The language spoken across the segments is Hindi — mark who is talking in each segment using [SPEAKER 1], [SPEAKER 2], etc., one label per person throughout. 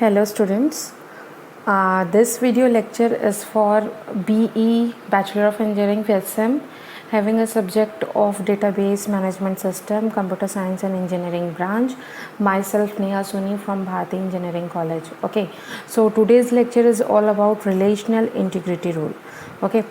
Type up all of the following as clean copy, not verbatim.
[SPEAKER 1] Hello students, this video lecture is for BE Bachelor of Engineering FSM having a subject of Database Management System, Computer Science and Engineering branch. Myself Neha Suni from Bharati Engineering College. Okay, so today's lecture is all about relational integrity rule. Okay,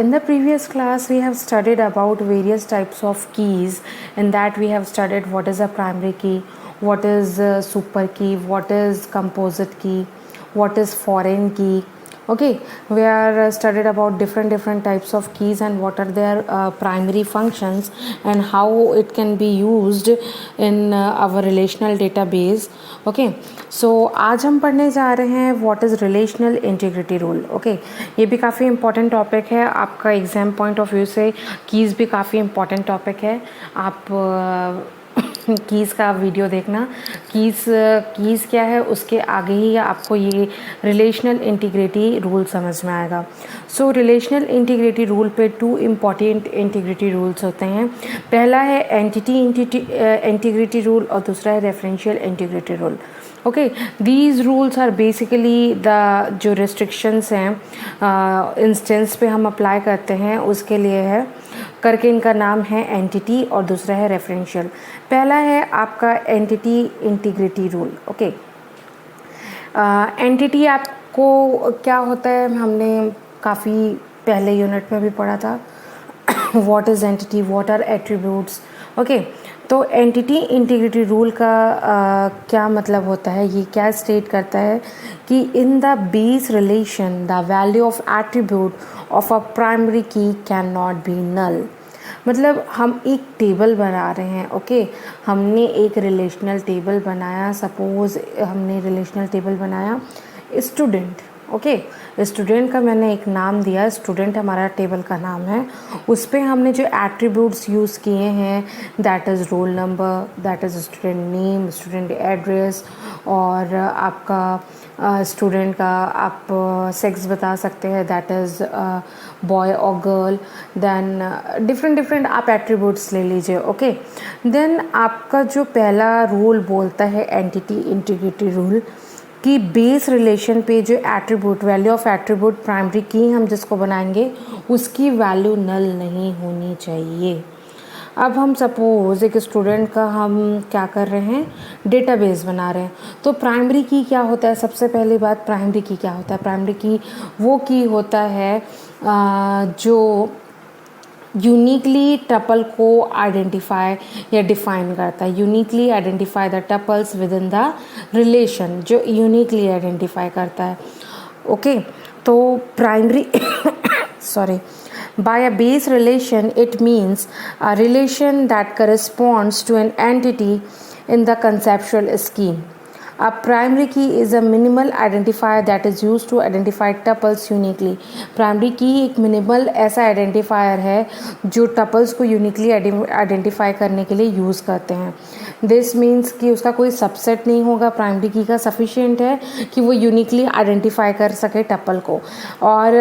[SPEAKER 1] in the previous class we have studied about various types of keys. In that we have studied what is a primary key, what is super key, what is composite key, what is foreign key. Okay, we are studied about different types of keys and what are their primary functions and how it can be used in our relational database. Okay, so आज हम पढ़ने जा रहे हैं what is relational integrity rule. Okay, ये भी काफ़ी इंपॉर्टेंट टॉपिक है आपका एग्जाम पॉइंट ऑफ व्यू से. कीज़ भी काफ़ी इंपॉर्टेंट टॉपिक है. आप कीज़ का वीडियो देखना. कीज़ क्या है उसके आगे ही आपको ये रिलेशनल इंटीग्रिटी रूल समझ में आएगा. सो रिलेशनल इंटीग्रिटी रूल पे टू इम्पॉर्टेंट इंटीग्रिटी रूल्स होते हैं. पहला है एंटिटी इंटीग्रिटी रूल और दूसरा है referential integrity rule. Okay, these rules are basically the जो रिस्ट्रिक्शंस हैं इंस्टेंस पे हम अप्लाई करते हैं उसके लिए है करके. इनका नाम है एंटिटी और दूसरा है रेफरेंशियल. पहला है आपका entity integrity rule. Okay, entity आपको क्या होता है हमने काफ़ी पहले यूनिट में भी पढ़ा था. What is entity, what are attributes. Okay, तो एंटिटी इंटीग्रिटी रूल का क्या मतलब होता है, ये क्या स्टेट करता है कि in the base relation the value of attribute of a primary की कैन नॉट बी नल. मतलब हम एक टेबल बना रहे हैं. ओके, हमने एक रिलेशनल टेबल बनाया. सपोज़ हमने रिलेशनल टेबल बनाया स्टूडेंट. ओके, स्टूडेंट का मैंने एक नाम दिया, स्टूडेंट हमारा टेबल का नाम है. उस पर हमने जो एट्रीब्यूट्स यूज़ किए हैं that is roll number, that is student name, student address और आपका स्टूडेंट का आप सेक्स बता सकते हैं दैट इज़ बॉय और गर्ल. देन डिफरेंट आप एट्रीब्यूट्स ले लीजिए. ओके, देन आपका जो पहला रूल बोलता है एंटिटी इंटीग्रिटी रूल कि बेस रिलेशन पे जो attribute value of attribute primary की हम जिसको बनाएंगे उसकी वैल्यू नल नहीं होनी चाहिए. अब हम सपोज़ एक स्टूडेंट का हम क्या कर रहे हैं, डेटाबेस बना रहे हैं. तो प्राइमरी की क्या होता है, सबसे पहली बात प्राइमरी की क्या होता है. प्राइमरी की वो की होता है जो यूनिकली टपल को आइडेंटिफाई या डिफाइन करता है. Uniquely identify the tuples with in the relation, जो यूनिकली आइडेंटिफाई करता है. ओके, तो primary sorry, by a base relation it means a relation that corresponds to an entity in the conceptual scheme. A primary key is a minimal identifier that is used to identify tuples uniquely. Primary key एक minimal ऐसा identifier है जो tuples को uniquely identify करने के लिए use करते हैं. This means कि उसका कोई subset नहीं होगा. primary key का sufficient है कि वो uniquely identify कर सके tuple को. और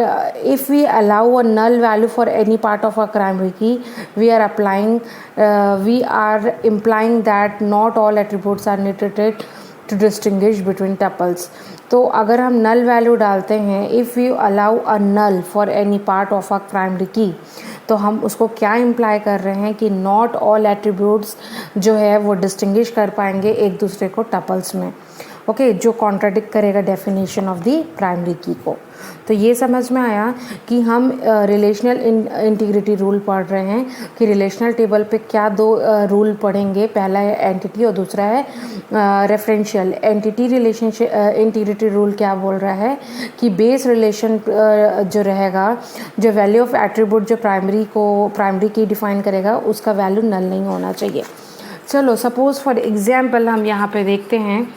[SPEAKER 1] if we allow a null value for any part of a primary key, we are implying that not all attributes are needed to distinguish between tuples. तो अगर हम null value डालते हैं, if we allow a null for any part of a primary key, तो हम उसको क्या इम्प्लाई कर रहे हैं कि not all attributes जो है वो डिस्टिंग्विश कर पाएंगे एक दूसरे को टपल्स में. ओके, जो कॉन्ट्राडिक्ट करेगा डेफिनेशन ऑफ द प्राइमरी की को. तो ये समझ में आया कि हम रिलेशनल इंटीग्रिटी रूल पढ़ रहे हैं कि रिलेशनल टेबल पे क्या दो रूल पढ़ेंगे. पहला है एंटिटी और दूसरा है referential. Entity relationship integrity rule क्या बोल रहा है कि बेस रिलेशन जो रहेगा, जो वैल्यू ऑफ एट्रीब्यूट जो प्राइमरी की डिफाइन करेगा उसका वैल्यू नल नहीं होना चाहिए. चलो सपोज़ फॉर एग्जाम्पल हम यहाँ पे देखते हैं.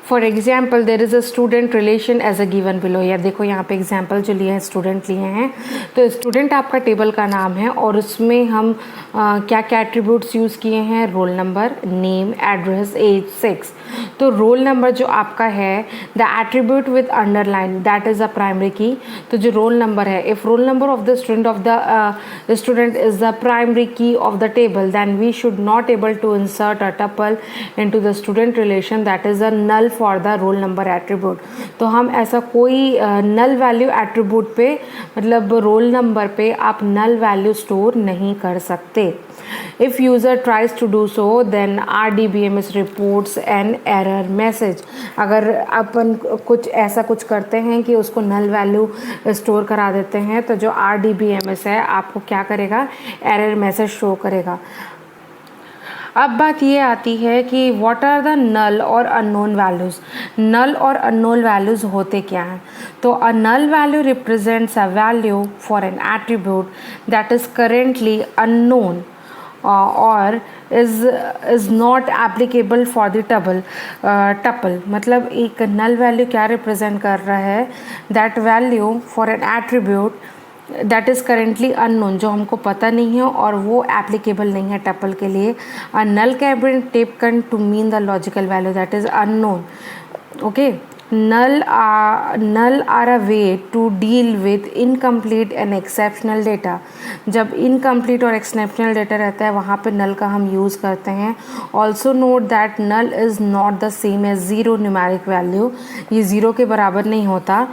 [SPEAKER 1] For example there is a student relation as a given below. या देखो यहाँ पे एग्जाम्पल जो लिए हैं स्टूडेंट लिए हैं. तो स्टूडेंट आपका टेबल का नाम है और उसमें हम क्या क्या एट्रीब्यूट्स यूज़ किए हैं, roll number, name, address, age, sex. तो रोल नंबर जो आपका है the attribute with underline that is a primary key. तो जो रोल नंबर है, if roll number of the student is the primary key of the table then we should not able to insert a tuple into the student relation that is a null for the roll number attribute. तो हम ऐसा कोई नल वैल्यू एट्रीब्यूट पे मतलब रोल नंबर पे आप नल वैल्यू स्टोर नहीं कर सकते। If user tries to do so, then RDBMS reports an error message। अगर अपन कुछ करते हैं कि उसको नल वैल्यू स्टोर करा देते हैं तो जो RDBMS है आपको क्या करेगा, एरर मैसेज शो करेगा। अब बात ये आती है कि व्हाट आर द नल और अननोन वैल्यूज़। नल और अननोन वैल्यूज़ होते क्या हैं? तो a null value represents a value for an attribute that is currently unknown और is not applicable for the tuple. मतलब एक नल वैल्यू क्या रिप्रेजेंट कर रहा है, that value for an attribute that is currently unknown, जो हमको पता नहीं है और वो एप्लीकेबल नहीं है टपल के लिए। A null can be taken to mean the logical value that is unknown. Okay, null are a way to deal with incomplete and exceptional data। जब incomplete और exceptional data रहता है वहाँ पे null का हम use करते हैं। Also note that null is not the same as zero numeric value, ये ज़ीरो के बराबर नहीं होता।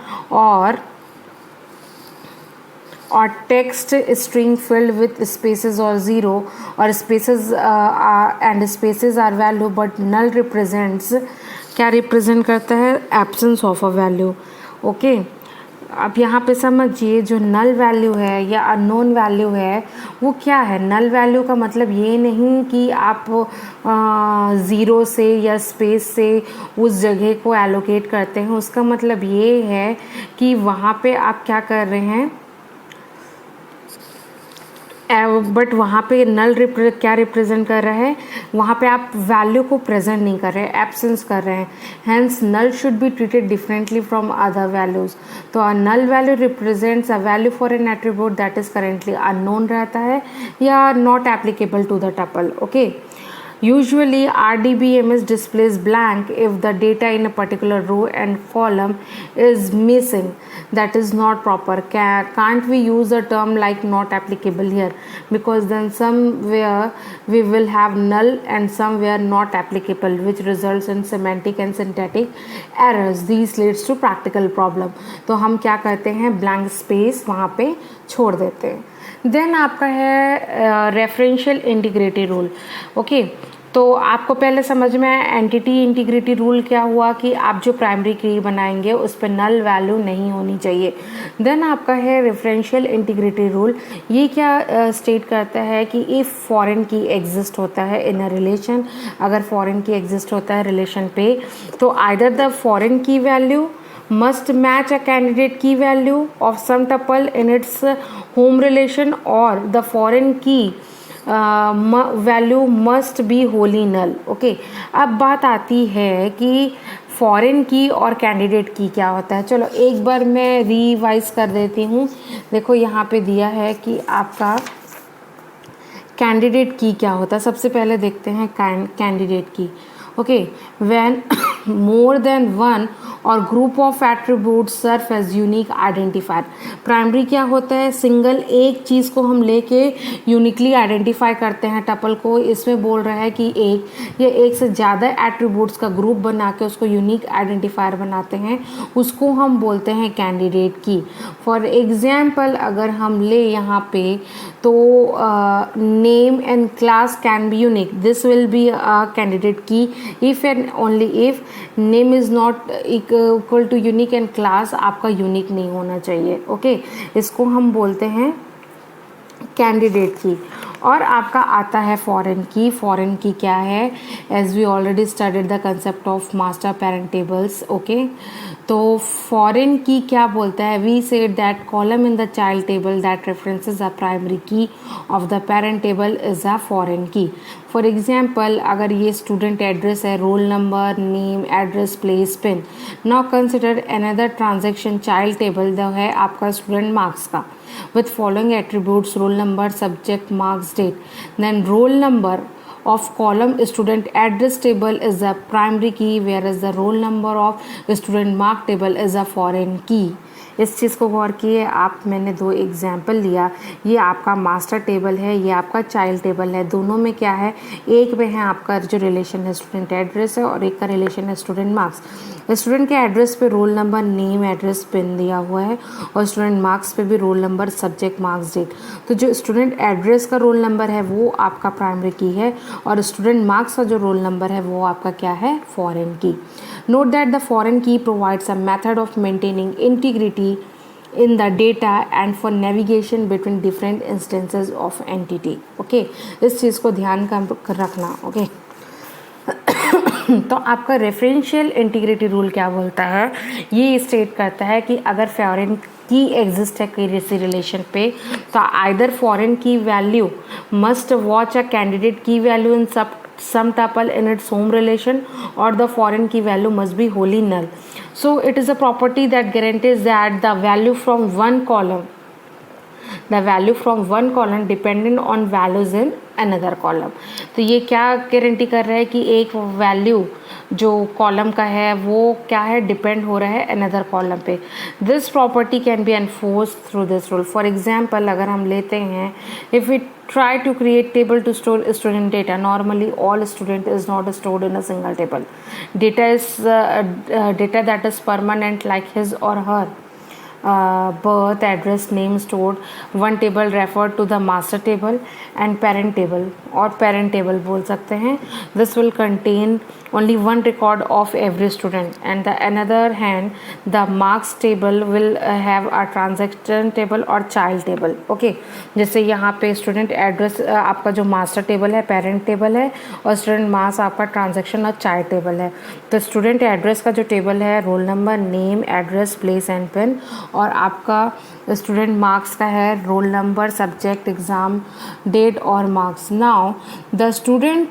[SPEAKER 1] और text string field with spaces और ज़ीरो और spaces and spaces are value, but null represents क्या रिप्रेजेंट करता है, absence of a value. Okay, अब यहाँ पे समझिए जो नल वैल्यू है या अननोन वैल्यू है वो क्या है। नल वैल्यू का मतलब ये नहीं कि आप ज़ीरो से या स्पेस से उस जगह को एलोकेट करते हैं, उसका मतलब ये है कि वहाँ पे आप क्या कर रहे हैं, बट वहाँ पे नल क्या रिप्रेजेंट कर रहा है, वहाँ पे आप वैल्यू को प्रेजेंट नहीं कर रहे हैं, एब्सेंस कर रहे हैं। Hence null should be treated differently from other values. तो a null value represents a value for an attribute that is currently unknown रहता है या not applicable to the tuple. Okay, usually RDBMS displays blank if the data in a particular row and column is missing, that is not proper। Can't we use a term like not applicable here, because then somewhere we will have null and somewhere not applicable, which results in semantic and syntactic errors। These leads to practical problem। तो हम क्या करते हैं, blank space वहाँ पे छोड़ देते हैं। देन आपका है रेफरेंशियल इंटीग्रिटी रूल। ओके, तो आपको पहले समझ में आया एंटिटी इंटीग्रिटी रूल क्या हुआ कि आप जो प्राइमरी की बनाएंगे उस पर नल वैल्यू नहीं होनी चाहिए। देन आपका है रेफरेंशियल इंटीग्रिटी रूल। ये क्या स्टेट करता है कि इफ़ फॉरेन की एग्जिस्ट होता है इन अ रिलेशन, अगर फॉरेन की एग्जिस्ट होता है रिलेशन पे, तो either the foreign key value must match a candidate key value of some tuple in its home relation or the foreign key value must be wholly null। Okay, अब बात आती है कि फॉरेन की और कैंडिडेट की क्या होता है। चलो एक बार मैं रिवाइज कर देती हूँ। देखो यहाँ पे दिया है कि आपका कैंडिडेट की क्या होता है। सबसे पहले देखते हैं candidate key. Okay, when more than one और group of attributes serve as unique identifier. Primary क्या होता है, सिंगल एक चीज़ को हम लेके यूनिकली आइडेंटिफाई करते हैं टपल को। इसमें बोल रहा है कि एक या एक से ज़्यादा एट्रीब्यूट्स का ग्रुप बना के उसको यूनिक आइडेंटिफायर बनाते हैं, उसको हम बोलते हैं कैंडिडेट की। फॉर एग्जाम्पल अगर हम ले यहाँ पे तो name and class can be unique, this will be a candidate key if and only if name is not equal to unique and class आपका यूनिक नहीं होना चाहिए। ओके, इसको हम बोलते हैं कैंडिडेट की। और आपका आता है फॉरेन की। फॉरेन की क्या है, as we already studied the concept of master parent tables. Okay, तो फॉरेन की क्या बोलता है, we said that column in the child table that references a primary key of the parent table is a foreign key. For example अगर ये स्टूडेंट एड्रेस है, roll number, name, address, place, pin. Now consider another transaction child table जो है आपका स्टूडेंट मार्क्स का, with following attributes roll number, subject, marks, date। then roll number of column student address table is a primary key, whereas the roll number of student mark table is a foreign key। इस चीज़ को गौर किए आप, मैंने 2 एग्जाम्पल लिया, ये आपका मास्टर टेबल है, ये आपका चाइल्ड टेबल है। दोनों में क्या है, एक में है आपका जो रिलेशन है स्टूडेंट एड्रेस है और एक का रिलेशन है स्टूडेंट मार्क्स। स्टूडेंट के एड्रेस पे roll number, name, address, pin दिया हुआ है और स्टूडेंट मार्क्स पे भी roll number, subject, marks, date. तो जो स्टूडेंट एड्रेस का रोल नंबर है वो आपका प्राइमरी की है और स्टूडेंट मार्क्स का जो रोल नंबर है वो आपका क्या है, फॉरेन की। नोट दैट द फॉरेन की provides a method of maintaining integrity in the data and for navigation between different instances of entity. Okay, इस चीज़ को ध्यान कर रखना। ओके तो आपका रेफरेंशियल इंटीग्रिटी रूल क्या बोलता है, ये स्टेट करता है कि अगर फॉरेन की एग्जिस्ट है किसी रिलेशन पे तो either foreign key value must match a candidate key value in some tuple in its home relation or the foreign key value must be wholly null. So it is a property that guarantees that the value from one column dependent on values in another column. तो ये क्या गारंटी कर रहा है कि एक वैल्यू जो कॉलम का है वो क्या है, डिपेंड हो रहा है अनदर कॉलम पे। This property can be enforce through this rule. For example अगर हम लेते हैं, if we try to create table to store student data, normally all student is not stored in a single table. Data is data that is permanent like his or her birth, address, name stored. One table referred to the master table and parent table और parent table बोल सकते हैं. This will contain only one record of every student, and the another hand the marks table will have a transaction table और child table. Okay, जैसे यहाँ पे student address आपका जो master table है parent table है और student marks आपका transaction और child table है. तो student address का जो table है roll number, name, address, place and pin, और आपका स्टूडेंट मार्क्स का है roll number, subject, exam, date और marks. Now the student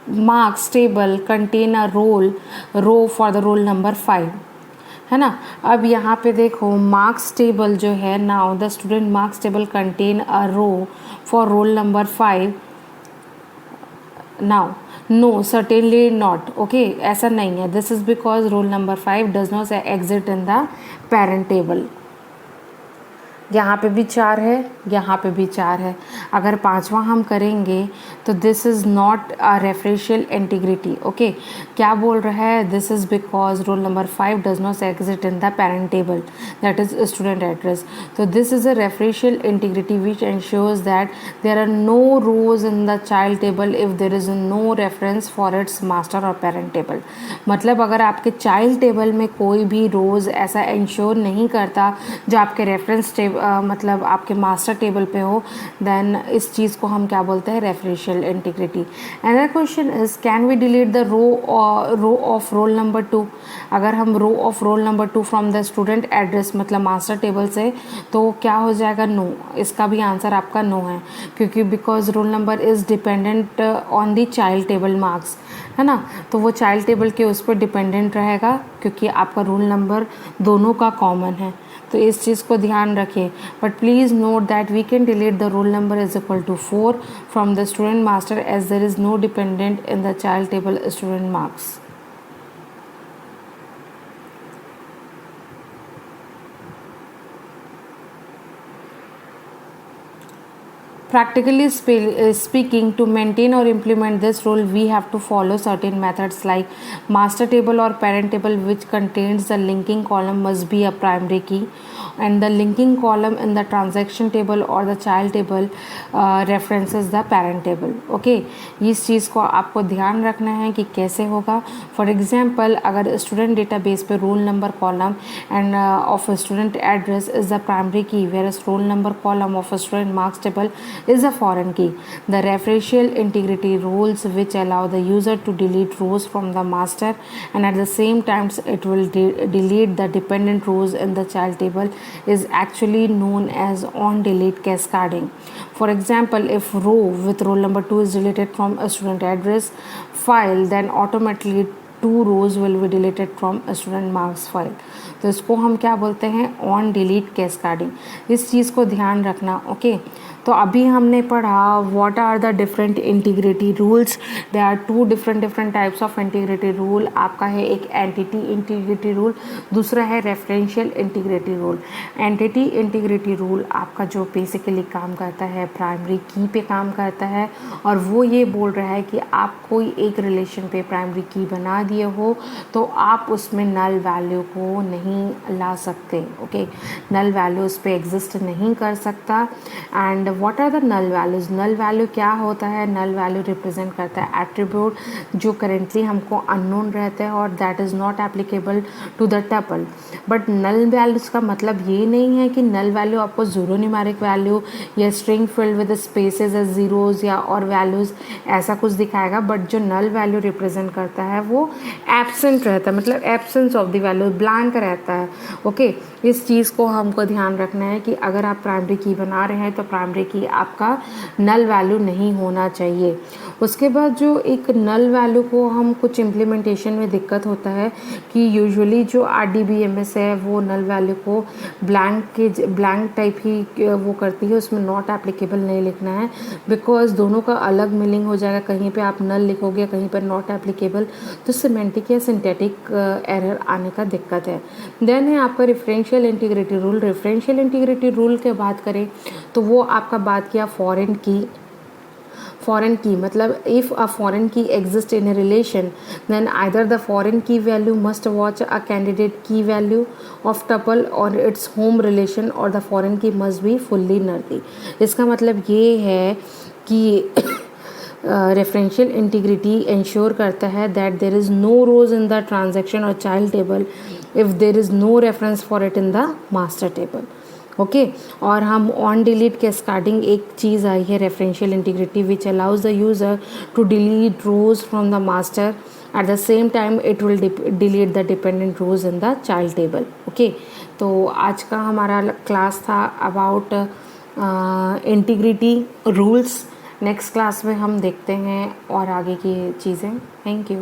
[SPEAKER 1] marks table contain a row for the roll number 5, है ना. अब यहाँ पे देखो मार्क्स टेबल जो है, now the student marks table contain a row for roll number 5. Now no, certainly not. Okay, ऐसा नहीं है. This is because roll number 5 does not exist in the parent table. यहाँ पे भी 4 है, यहाँ पे भी 4 है. अगर 5वां हम करेंगे तो this is not a referential integrity. Okay, क्या बोल रहा है, this is because roll number 5 does not exist in the parent table, that is student address. तो this is a referential integrity which ensures that there are no rows in the child table if there is no reference for its master और पेरेंट टेबल. मतलब अगर आपके चाइल्ड टेबल में कोई भी रोज़ ऐसा इंश्योर नहीं करता जो आपके रेफरेंस मतलब आपके मास्टर टेबल पे हो, देन इस चीज़ को हम क्या बोलते हैं, referential integrity. Another question is, can we delete the row of roll number 2. अगर हम row of roll number 2 from the student address मतलब मास्टर टेबल से, तो क्या हो जाएगा, नो. इसका भी आंसर आपका नो है, क्योंकि because roll number is dependent on the child table marks, है ना. तो वो चाइल्ड टेबल के उस पर डिपेंडेंट रहेगा क्योंकि आपका रोल नंबर दोनों का कॉमन है. तो इस चीज़ को ध्यान रखें. But please note that we can delete the roll number is equal to 4 from the student master as there is no dependent in the child table student marks. Practically speaking, to maintain or implement this rule, we have to follow certain methods like master table or parent table which contains the linking column must be a primary key, and the linking column in the transaction table or the child table references the parent table. Okay, इस चीज़ को आपको ध्यान रखना है कि कैसे होगा. फॉर एग्जाम्पल, अगर स्टूडेंट डेटाबेस पे roll number column end of student address is the primary की, whereas roll number column of a student marks table is a foreign key. The referential integrity rules which allow the user to delete rows from the master and at the same time it will delete the dependent rows in the child table is actually known as on delete cascading. For example, if row with roll number 2 is deleted from a student address file, then automatically 2 rows will be deleted from a student marks file. तो इसको हम क्या बोलते हैं, ऑन डिलीट कैस्काडिंग. इस चीज़ को ध्यान रखना. ओके, तो अभी हमने पढ़ा what are the different integrity rules. There are two different types of integrity rule. आपका है एक एंटिटी इंटीग्रिटी रूल, दूसरा है referential integrity rule. Entity integrity rule आपका जो बेसिकली काम करता है प्राइमरी की पे काम करता है, और वो ये बोल रहा है कि आप कोई एक रिलेशन पे प्राइमरी की बना दिए हो तो आप उसमें नल वैल्यू को नहीं ला सकते। ओके, नल वैल्यू उस पर एग्जिस्ट नहीं कर सकता। And what are the null values? Null value क्या होता है? नल वैल्यू रिप्रेजेंट करता है एट्रीब्यूट जो करेंटली हमको अननोन रहता है और that is not applicable to the tuple. But null values का मतलब ये नहीं है कि नल वैल्यू आपको जीरो न्यूमेरिक वैल्यू या string field with spaces as zeros या और वैल्यूज ऐसा कुछ दिखाएगा। बट जो नल वैल्यू रिप्रेजेंट करता है वो एब्सेंट रहता है, मतलब absence of the value, blank रहता है। ओके, इस चीज़ को हमको ध्यान रखना है कि अगर आप प्राइमरी की बना रहे हैं तो प्राइमरी की आपका नल वैल्यू नहीं होना चाहिए। उसके बाद जो एक नल वैल्यू को हम कुछ इम्प्लीमेंटेशन में दिक्कत होता है कि यूजुअली जो RDBMS है वो नल वैल्यू को ब्लैंक टाइप ही वो करती है, उसमें नॉट एप्लीकेबल नहीं लिखना है, बिकॉज दोनों का अलग मीनिंग हो जाएगा। कहीं पे आप नल लिखोगे, कहीं पर नॉट एप्लीकेबल, तो सिमेंटिक या सिंथेटिक एरर आने का दिक्कत है। देन है आपका referential integrity rule. Referential integrity rule की बात करें तो वो आपका बात किया foreign key मतलब if a foreign key exists in a relation then either the foreign key value must watch a candidate key value of tuple or its home relation or the foreign key must be fully null। इसका मतलब ये है कि रेफरेंशियल इंटीग्रिटी इंश्योर करता है that there is no rows in the transaction और child table if there is no reference for it in the master table. Okay, और हम ऑन डिलीट कैस्केडिंग एक चीज़ आई है referential integrity which allows the user to delete rows from the master at the same time it will delete the dependent rows in the child table. Okay, तो आज का हमारा क्लास था about integrity rules. Next class में हम देखते हैं और आगे की चीज़ें। Thank you.